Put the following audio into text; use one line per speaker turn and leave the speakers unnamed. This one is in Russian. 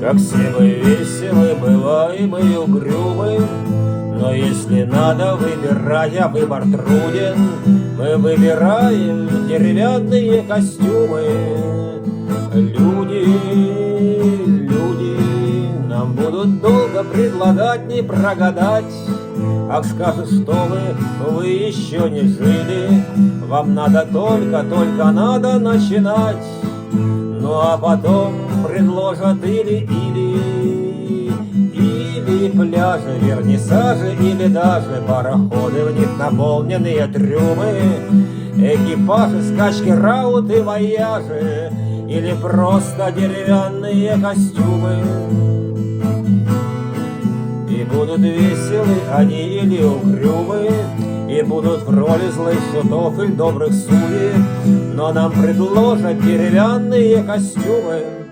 Как все мы веселы, бываем и угрюмы, но если надо, выбирая, выбор труден, мы выбираем деревянные костюмы. Люди нам будут долго предлагать, не прогадать. Ах, скажут, что вы еще не жили, вам надо только надо начинать. Ну а потом предложат или пляжи, вернисажи, или даже пароходы, в них наполненные трюмы, экипажи, скачки, рауты, вояжи, или просто деревянные костюмы. И будут веселы они или угрюмы, и будут в роли злых шутов или добрых судей, но нам предложат деревянные костюмы.